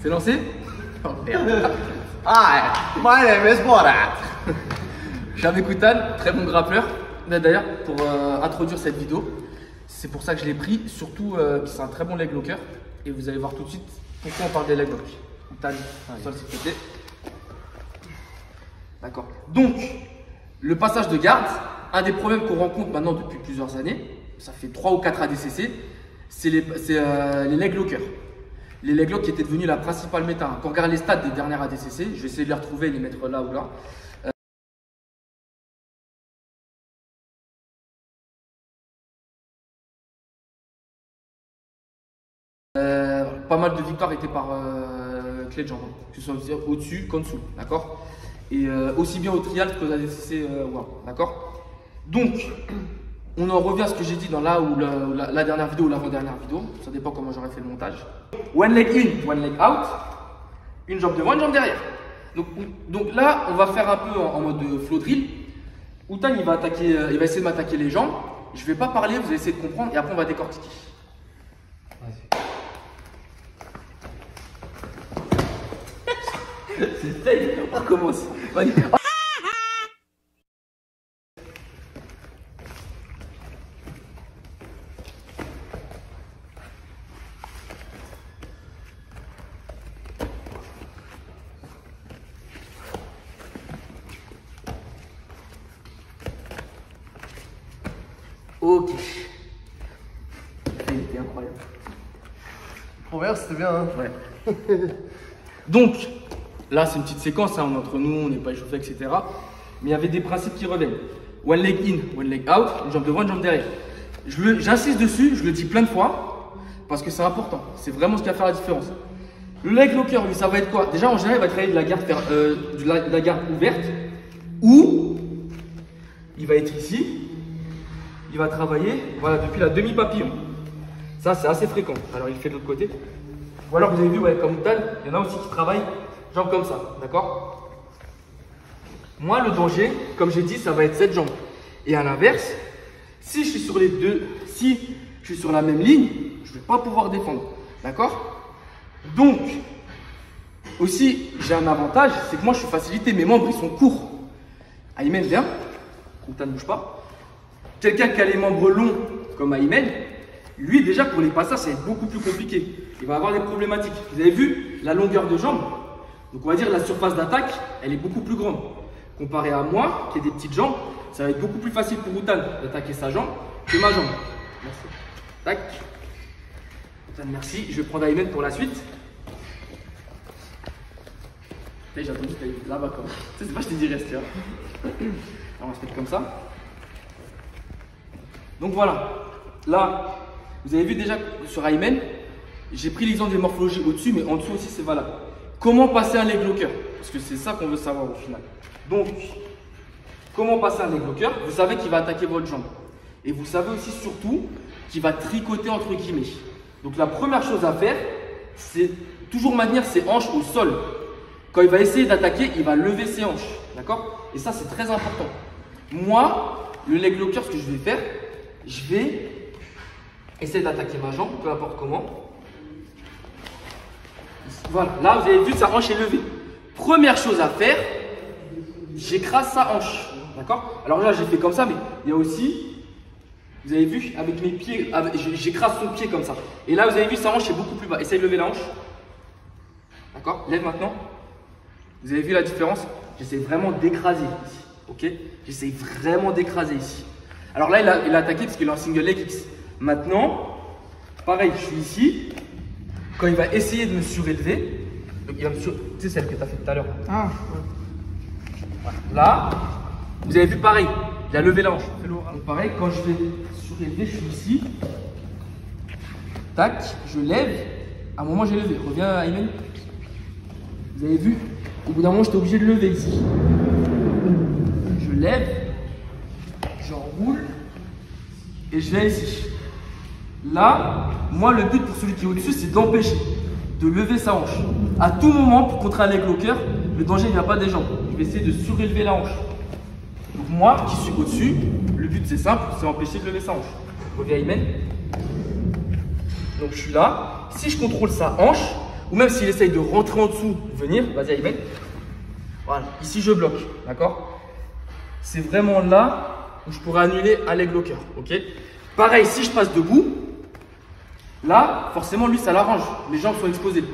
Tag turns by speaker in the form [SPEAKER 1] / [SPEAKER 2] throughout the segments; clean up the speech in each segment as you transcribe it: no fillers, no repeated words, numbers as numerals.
[SPEAKER 1] C'est lancé? Oh merde. Hi, my name is Borat. Je suis avec Outan, très bon grappleur. D'ailleurs, pour introduire cette vidéo, c'est pour ça que je l'ai pris. Surtout, c'est un très bon leg locker. Et vous allez voir tout de suite pourquoi on parle des leg lock. Outan, sol s'il te plaît. D'accord. Donc, le passage de garde, un des problèmes qu'on rencontre maintenant depuis plusieurs années, ça fait 3 ou 4 ADCC, c'est les leg lockers. Les leg locks qui étaient devenus la principale méta. Quand on regarde les stats des dernières ADCC, je vais essayer de les retrouver et les mettre là ou là. Pas mal de victoires étaient par clé de jambe, que ce soit au-dessus qu'en dessous, d'accord. Et aussi bien au trial qu'aux ADCC World, d'accord. Donc, on en revient à ce que j'ai dit dans la dernière vidéo ou l'avant-dernière vidéo, ça dépend comment j'aurais fait le montage. One leg in, one leg out, une jambe devant, une jambe derrière. Donc là, on va faire un peu en mode flow drill. Outan, il va essayer de m'attaquer les jambes. Je ne vais pas parler, vous allez essayer de comprendre et après on va décortiquer. C'est safe, on recommence. Ok. Il était incroyable.
[SPEAKER 2] Première, c'était bien, hein?
[SPEAKER 1] Ouais. Donc, là, c'est une petite séquence, hein, entre nous, on n'est pas échauffé, etc. Mais il y avait des principes qui reviennent. One leg in, one leg out, une jambe devant, une jambe derrière. J'insiste dessus, je le dis plein de fois, parce que c'est important. C'est vraiment ce qui va faire la différence. Le leg locker, lui, ça va être quoi? Déjà, en général, il va travailler de la garde ouverte, ou il va être ici. Il va travailler, voilà, depuis la demi-papillon. Ça, c'est assez fréquent. Alors, il fait de l'autre côté. Ou alors, vous avez vu, ouais, comme Outan, il y en a aussi qui travaillent jambes comme ça, d'accord? Moi, le danger, comme j'ai dit, ça va être cette jambe. Et à l'inverse, si je suis sur les deux, si je suis sur la même ligne, je ne vais pas pouvoir défendre, d'accord? Donc, aussi, j'ai un avantage, c'est que moi, je suis facilité. Mes membres, ils sont courts. Aymen, viens. Outan, ne bouge pas. Quelqu'un qui a les membres longs, comme Aymen, lui, déjà, pour les passages, ça va être beaucoup plus compliqué. Il va avoir des problématiques. Vous avez vu la longueur de jambe? Donc, on va dire la surface d'attaque, elle est beaucoup plus grande. Comparé à moi, qui ai des petites jambes, ça va être beaucoup plus facile pour Outan d'attaquer sa jambe que ma jambe. Merci. Tac. Outan, merci. Je vais prendre Aymen pour la suite. J'ai attendu que tu ailles là-bas quand même. Tu sais, c'est pas, je t'ai dit reste, tu vois. On va se mettre comme ça. Donc voilà, là, vous avez vu déjà sur Aymen, j'ai pris l'exemple des morphologies au-dessus, mais en dessous aussi c'est valable. Comment passer un leg locker? Parce que c'est ça qu'on veut savoir au final. Donc, comment passer un leg locker? Vous savez qu'il va attaquer votre jambe. Et vous savez aussi surtout qu'il va tricoter entre guillemets. Donc la première chose à faire, c'est toujours maintenir ses hanches au sol. Quand il va essayer d'attaquer, il va lever ses hanches. D'accord? Et ça, c'est très important. Moi, le leg locker, ce que je vais faire, je vais essayer d'attaquer ma jambe, peu importe comment. Voilà, là vous avez vu sa hanche est levée. Première chose à faire, j'écrase sa hanche. D'accord? Alors là j'ai fait comme ça, mais il y a aussi, vous avez vu, avec mes pieds, j'écrase son pied comme ça. Et là vous avez vu sa hanche est beaucoup plus bas. Essayez de lever la hanche. D'accord? Lève maintenant. Vous avez vu la différence? J'essaie vraiment d'écraser ici. Ok? J'essaie vraiment d'écraser ici. Alors là, il a attaqué parce qu'il est en single leg X. Maintenant, pareil, je suis ici. Quand il va essayer de me surélever, donc il va me tu sais, celle que tu as fait tout à l'heure.
[SPEAKER 2] Ah,
[SPEAKER 1] ouais. Là, vous avez vu pareil, il a levé la hanche. Donc pareil, quand je vais surélever, je suis ici. Tac, je lève. À un moment, j'ai levé. Reviens, Aymen. Vous avez vu, au bout d'un moment, j'étais obligé de lever ici. Je lève. J'enroule et je viens ici. Là, moi, le but pour celui qui est au-dessus, c'est d'empêcher de lever sa hanche. À tout moment, pour contrer un leg locker, le danger ne vient pas des jambes. Je vais essayer de surélever la hanche. Donc moi, qui suis au-dessus, le but c'est simple, c'est empêcher de lever sa hanche. Reviens, Aymen. Donc je suis là. Si je contrôle sa hanche, ou même s'il essaye de rentrer en dessous, venir, vas-y Ayman. Voilà, ici je bloque, d'accord? C'est vraiment là où je pourrais annuler à leg locker, ok? Pareil, si je passe debout, là, forcément, lui, ça l'arrange. Les jambes sont exposées.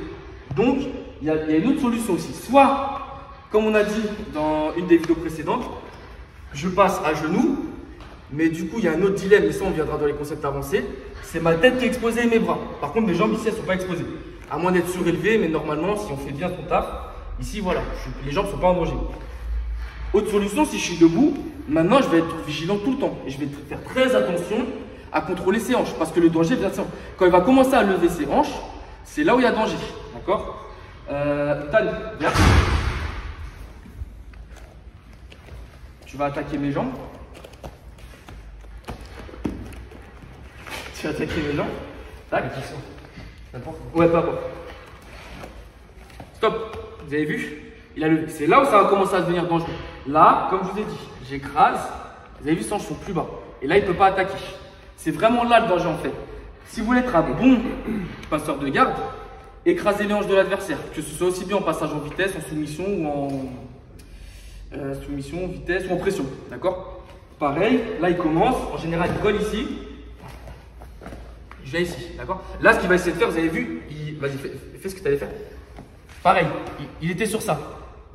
[SPEAKER 1] Donc, il y a une autre solution aussi. Soit, comme on a dit dans une des vidéos précédentes, je passe à genoux, mais du coup, il y a un autre dilemme, et ça, on viendra dans les concepts avancés. C'est ma tête qui est exposée et mes bras. Par contre, mes jambes ici, elles ne sont pas exposées. À moins d'être surélevé, mais normalement, si on fait bien son taf, ici, voilà, les jambes ne sont pas en danger. Autre solution, si je suis debout, maintenant, je vais être vigilant tout le temps. Et je vais faire très attention à contrôler ses hanches, parce que le danger vient de ses hanches. Quand il va commencer à lever ses hanches, c'est là où il y a danger. D'accord? Tal, viens. Tu vas attaquer mes jambes. Tu vas attaquer mes jambes. Tac. Ouais, pas bon. Stop. Vous avez vu? Il a levé. C'est là où ça va commencer à devenir dangereux. Là, comme je vous ai dit, j'écrase. Vous avez vu, ses hanches sont plus bas. Et là, il ne peut pas attaquer. C'est vraiment là le danger en fait. Si vous voulez être un bon passeur de garde, écrasez les hanches de l'adversaire. Que ce soit aussi bien en passage en vitesse, en soumission ou en vitesse ou en pression. D'accord? Pareil, là il commence. En général, il colle ici. Je viens ici. D'accord? Là, ce qu'il va essayer de faire, vous avez vu, vas-y, fais ce que tu allais faire. Pareil, il était sur ça.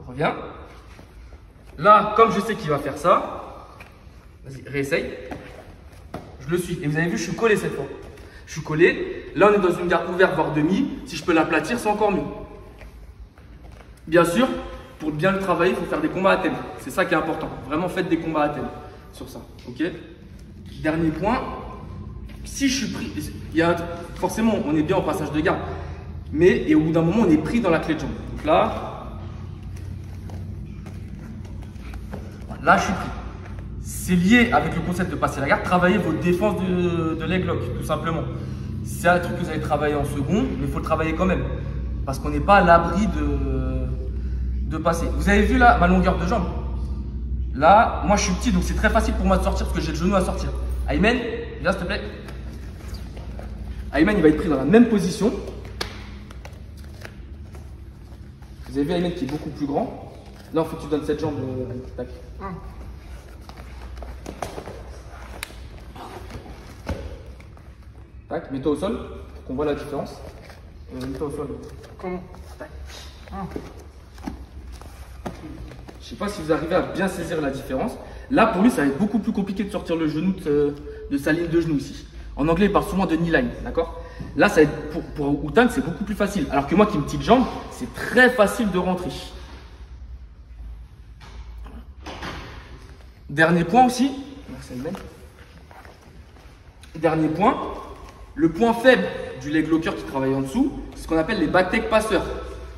[SPEAKER 1] Reviens. Là, comme je sais qu'il va faire ça, vas-y, réessaye. Je le suis. Et vous avez vu, je suis collé cette fois. Je suis collé. Là, on est dans une garde ouverte, voire demi. Si je peux l'aplatir, c'est encore mieux. Bien sûr, pour bien le travailler, il faut faire des combats à thème. C'est ça qui est important. Vraiment, faites des combats à thème sur ça. Ok? Dernier point. Si je suis pris, forcément, on est bien en passage de garde. Et au bout d'un moment, on est pris dans la clé de jambe. Donc là, je suis pris. C'est lié avec le concept de passer la garde. Travaillez vos défenses de leg lock, tout simplement. C'est un truc que vous allez travailler en second, mais il faut le travailler quand même. Parce qu'on n'est pas à l'abri de passer. Vous avez vu là, ma longueur de jambe. Là, moi je suis petit, donc c'est très facile pour moi de sortir parce que j'ai le genou à sortir. Ayman, viens s'il te plaît. Ayman, il va être pris dans la même position. Vous avez vu Ayman qui est beaucoup plus grand. Là, il faut que tu donnes cette jambe. Tac. Tac, mets-toi au sol pour qu'on voit la différence. Mets-toi au sol. Comment? Tac. Je ne sais pas si vous arrivez à bien saisir la différence. Là, pour lui, ça va être beaucoup plus compliqué de sortir le genou de sa ligne de genou ici. En anglais, il parle souvent de knee line, d'accord? Là, ça va être pour Outan, c'est beaucoup plus facile. Alors que moi, qui ai une petite jambe, c'est très facile de rentrer. Dernier point aussi. Merci, Ayman. Dernier point. Le point faible du leg locker qui travaille en dessous, c'est ce qu'on appelle les back take passeurs.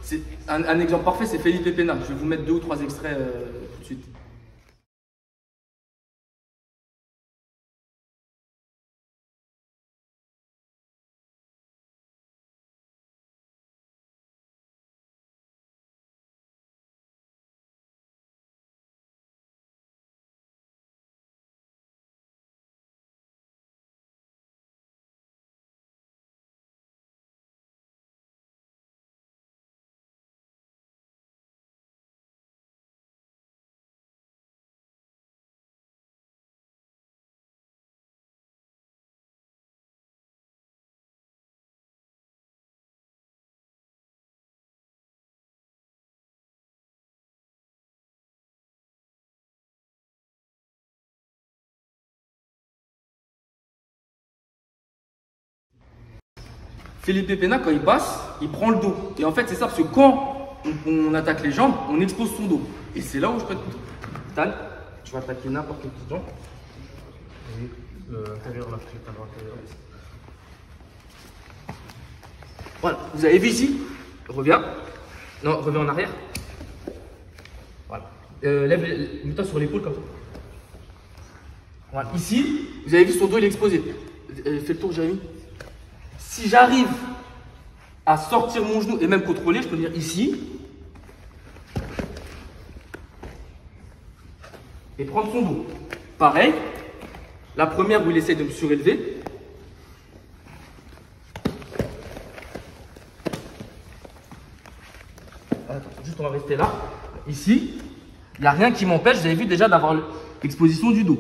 [SPEAKER 1] C'est un exemple parfait, c'est Felipe Pena. Je vais vous mettre 2 ou 3 extraits tout de suite. Felipe Pena, quand il passe, il prend le dos. Et en fait, c'est ça, parce que quand on attaque les jambes, on expose son dos. Et c'est là où je peux être contre. Tal, tu vas attaquer n'importe quelle petite jambe.
[SPEAKER 2] L'intérieur, la fléche à droite.
[SPEAKER 1] Voilà, vous avez vu ici? Reviens. Non, reviens en arrière. Voilà. Mets-toi sur l'épaule comme ça. Voilà. Ici, vous avez vu son dos, il est exposé. Fais le tour, Jérémy. Si j'arrive à sortir mon genou et même contrôler, je peux venir ici et prendre son dos. Pareil, la première où il essaie de me surélever, Attends, juste on va rester là. Ici, il n'y a rien qui m'empêche, vous avez vu déjà, d'avoir l'exposition du dos.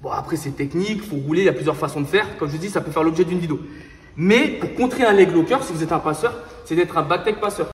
[SPEAKER 1] Bon, après, c'est technique, il faut rouler, il y a plusieurs façons de faire. Comme je dis, ça peut faire l'objet d'une vidéo. Mais pour contrer un leg locker, si vous êtes un passeur, c'est d'être un back leg passeur.